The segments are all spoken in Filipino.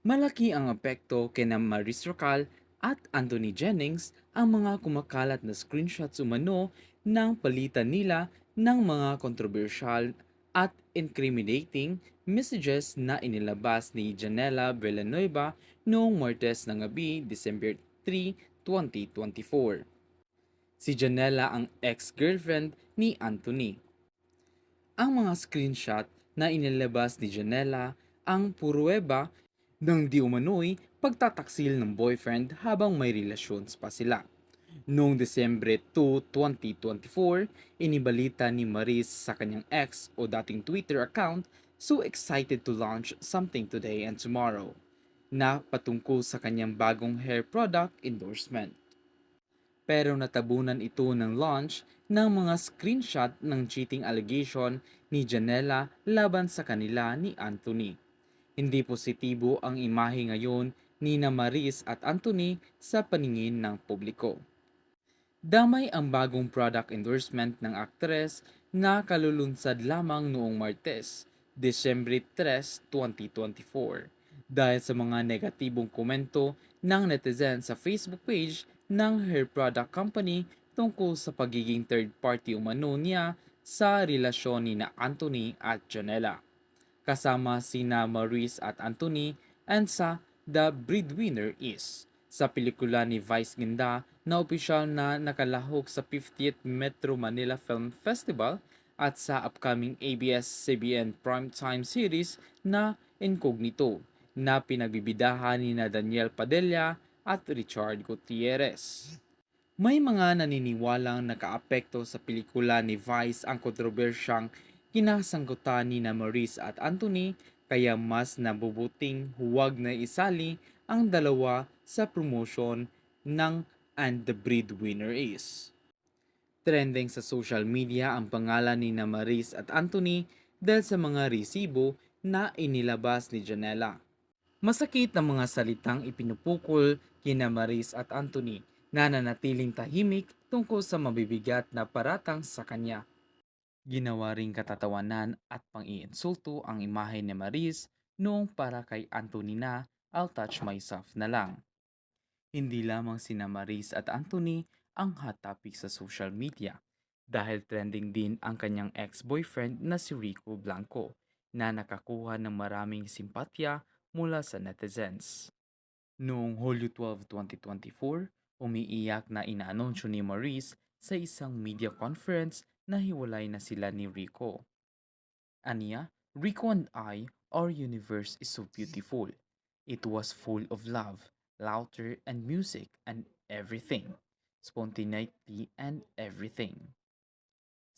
Malaki ang epekto kina Maris Rocal at Anthony Jennings ang mga kumakalat na screenshots umano ng palitan nila ng mga kontrobersyal at incriminating messages na inilabas ni Janela Villanueva noong Martes ng gabi, December 3, 2024. Si Janela ang ex-girlfriend ni Anthony. Ang mga screenshot na inilabas ni Janela ang puruweba ng di umano'y pagtataksil ng boyfriend habang may relasyon pa sila. Noong Desyembre 2, 2024, inibalita ni Maris sa kanyang ex o dating Twitter account, "So excited to launch something today and tomorrow," na patungkol sa kanyang bagong hair product endorsement. Pero natabunan ito ng launch ng mga screenshot ng cheating allegation ni Janela laban sa kanila ni Anthony. Hindi positibo ang imahe ngayon ni na Maris at Anthony sa paningin ng publiko. Damay ang bagong product endorsement ng aktres na kalulunsad lamang noong Martes, Desyembre 3, 2024, dahil sa mga negatibong komento ng netizen sa Facebook page ng hair product company tungkol sa pagiging third party umano niya sa relasyon ni na Anthony at Janela. Kasama sina Maurice at Anthony and sa The Breadwinner Is, sa pelikula ni Vice Ganda na opisyal na nakalahok sa 50th Metro Manila Film Festival at sa upcoming ABS-CBN primetime series na Incognito na pinagbibidahan ni na Daniel Padilla at Richard Gutierrez. May mga naniniwalang nakaapekto sa pelikula ni Vice ang kontrobersyang kinasangkutan ni na Maurice at Anthony, kaya mas nabubuting huwag na isali ang dalawa sa promotion ng And the Breadwinner Is. Trending sa social media ang pangalan ni na Maurice at Anthony dahil sa mga resibo na inilabas ni Janela. Masakit ang mga salitang ipinupukol kina Maris at Anthony na nanatiling tahimik tungkol sa mabibigat na paratang sa kanya. Ginawa ring katatawanan at pang-iinsulto ang imahe ni Maris noong para kay Anthony na "I'll touch myself na lang." Hindi lamang sina Maris at Anthony ang hot topic sa social media dahil trending din ang kanyang ex-boyfriend na si Rico Blanco na nakakuha ng maraming simpatya mula sa netizens. Noong Hulyo 12, 2024, umiiyak na inaanunsyo ni Maurice sa isang media conference na hiwalay na sila ni Rico. Aniya, "Rico and I, our universe is so beautiful. It was full of love, laughter, and music, and everything. Spontaneity and everything.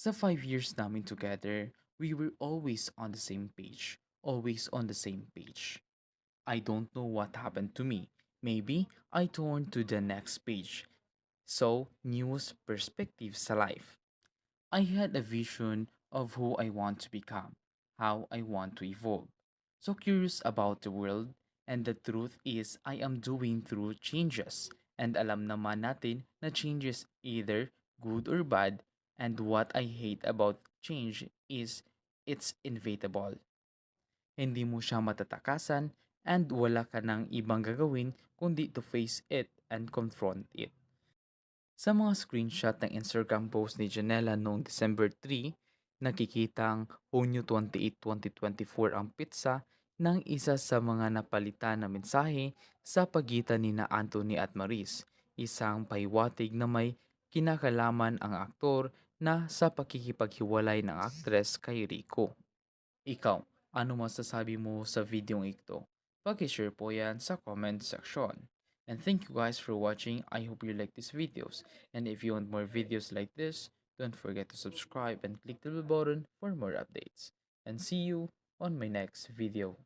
Sa 5 years namin together, we were always on the same page. Always on the same page. I don't know what happened to me. Maybe I turned to the next page. So, newest perspectives sa life. I had a vision of who I want to become, how I want to evolve. So curious about the world, and the truth is I am doing through changes. And alam naman natin na changes either good or bad, and what I hate about change is it's inevitable. Hindi mo siya matatakasan and wala ka nang ibang gagawin kundi to face it and confront it. Sa mga screenshot ng Instagram post ni Janela noong December 3, nakikitang Hunyo 28, 2024 ang pizza ng isa sa mga napalitan na mensahe sa pagitan ni na Anthony at Maris, isang pahiwatig na may kinakalaman ang aktor na sa pakikipaghiwalay ng aktres kay Rico. Ikaw, ano masasabi mo sa video ito? Pag-share po yan sa comment section. And thank you guys for watching. I hope you like these videos. And if you want more videos like this, don't forget to subscribe and click the bell button for more updates. And see you on my next video.